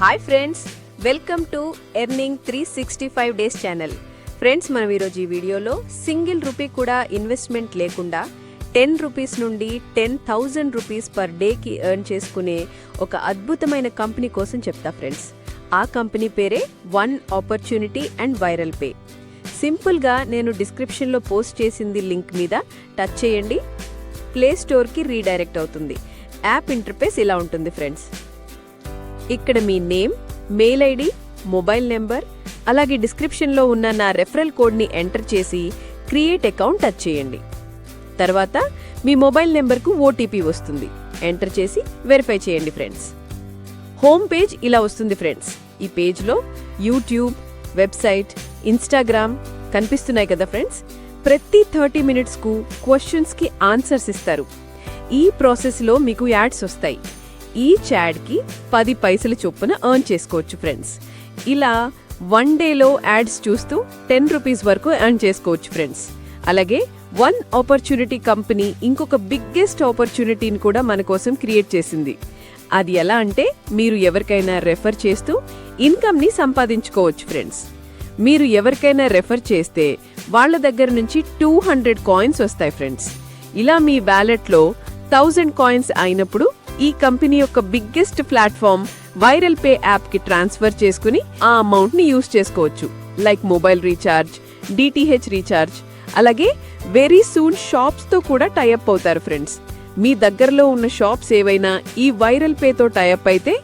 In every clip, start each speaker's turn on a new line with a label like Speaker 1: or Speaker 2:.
Speaker 1: Hi friends, welcome to earning 365 days channel. Friends, మనం ఈరోజు ఈ వీడియోలో సింగిల్ రూపీ కూడా ఇన్వెస్ట్మెంట్ లేకుండా 10 రూపీస్ నుండి 10,000 రూపీస్ పర్ డేకి ఎర్న్ చేసుకునే ఒక అద్భుతమైన కంపెనీ కోసం చెప్తా ఫ్రెండ్స్. ఆ కంపెనీ పేరే one opportunity and viral pay. సింపుల్గా నేను డిస్క్రిప్షన్లో పోస్ట్ చేసింది లింక్ మీద టచ్ చేయండి. ప్లే స్టోర్కి రీడైరెక్ట్ అవుతుంది. యాప్ ఇంటర్ఫేస్ ఇలా ఉంటుంది ఫ్రెండ్స్. ఇక్కడ మీ name, mail ID, mobile number, అలాగే డిస్క్రిప్షన్లో ఉన్న నా రెఫరల్ కోడ్ని ఎంటర్ చేసి క్రియేట్ అకౌంట్ టచ్ చేయండి. తర్వాత మీ మొబైల్ నెంబర్కు ఓటీపీ వస్తుంది. ఎంటర్ చేసి వెరిఫై చేయండి ఫ్రెండ్స్. హోమ్ పేజ్ ఇలా వస్తుంది ఫ్రెండ్స్. ఈ పేజ్లో యూట్యూబ్, వెబ్సైట్, ఇన్స్టాగ్రామ్ కనిపిస్తున్నాయి కదా ఫ్రెండ్స్. ప్రతి 30 మినిట్స్కు క్వశ్చన్స్కి ఆన్సర్స్ ఇస్తారు. ఈ ప్రాసెస్లో మీకు యాడ్స్ వస్తాయి. ఈచ్ యాడ్కి 10 పైసలు చొప్పున ఎర్న్ చేసుకోవచ్చు ఫ్రెండ్స్. ఇలా 1 డేలో యాడ్స్ చూస్తూ 10 రూపీస్ వరకు ఎర్న్ చేసుకోవచ్చు ఫ్రెండ్స్. అలాగే వన్ ఆపర్చునిటీ కంపెనీ ఇంకొక బిగ్గెస్ట్ ఆపర్చునిటీని కూడా మన కోసం క్రియేట్ చేసింది. అది ఎలా అంటే, మీరు ఎవరికైనా రెఫర్ చేస్తూ ఇన్కమ్ని సంపాదించుకోవచ్చు ఫ్రెండ్స్. మీరు ఎవరికైనా రెఫర్ చేస్తే వాళ్ళ దగ్గర నుంచి 200 కాయిన్స్ వస్తాయి ఫ్రెండ్స్. ఇలా మీ వ్యాలెట్లో 1000 కాయిన్స్ అయినప్పుడు ఈ కంపెనీ యొక్క బిగ్గెస్ట్ ప్లాట్ఫామ్ వైరల్ పే యాప్కి ట్రాన్స్ఫర్ చేసుకుని ఆ అమౌంట్ని యూజ్ చేసుకోవచ్చు. Like mobile recharge, DTH recharge, అలాగే వెరీ సూన్ షాప్స్తో కూడా టైఅప్ అవుతారు ఫ్రెండ్స్. మీ దగ్గరలో ఉన్న షాప్స్ ఏవైనా ఈ వైరల్ పేతో టైఅప్ అయితే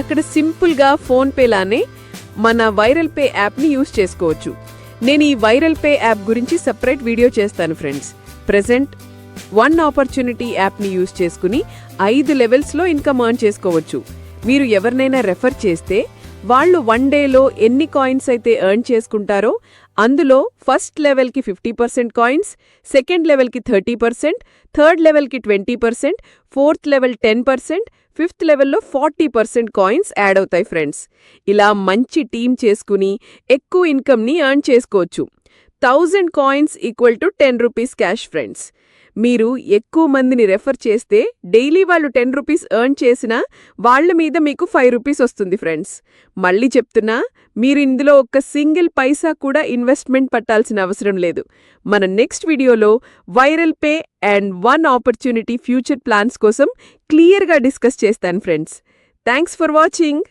Speaker 1: అక్కడ సింపుల్గా ఫోన్పే లానే మన వైరల్ పే యాప్ని యూజ్ చేసుకోవచ్చు. నేను ఈ వైరల్ పే యాప్ గురించి సపరేట్ వీడియో చేస్తాను ఫ్రెండ్స్. ప్రెజెంట్ వన్ ఆపర్చునిటీ యాప్ని యూజ్ చేసుకుని 5 లెవెల్స్లో ఇన్కమ్ ఎర్న్ చేసుకోవచ్చు. మీరు ఎవరినైనా రెఫర్ చేస్తే వాళ్ళు 1 డేలో ఎన్ని కాయిన్స్ అయితే ఎర్న్ చేసుకుంటారో అందులో ఫస్ట్ లెవెల్కి 50% కాయిన్స్, సెకండ్ లెవెల్కి 30%, థర్డ్ లెవెల్కి 20%, ఫోర్త్ లెవెల్ 10%, ఫిఫ్త్ లెవెల్లో 40% కాయిన్స్ యాడ్ అవుతాయి ఫ్రెండ్స్. ఇలా మంచి టీం చేసుకుని ఎక్కువ ఇన్కమ్ని ఎర్న్ చేసుకోవచ్చు. 1000 coins equal to 10 rupees cash friends. మీరు ఎక్కువ మందిని రెఫర్ చేస్తే డైలీ వాళ్ళు 10 రూపీస్ ఎర్న్ చేసినా వాళ్ల మీద మీకు 5 రూపీస్ వస్తుంది ఫ్రెండ్స్. మళ్ళీ చెప్తున్నా, మీరు ఇందులో ఒక్క సింగిల్ పైసా కూడా ఇన్వెస్ట్మెంట్ పట్టాల్సిన అవసరం లేదు. మన నెక్స్ట్ వీడియోలో viral pay and one opportunity future plans కోసం క్లియర్గా డిస్కస్ చేస్తాను ఫ్రెండ్స్. Thanks for watching.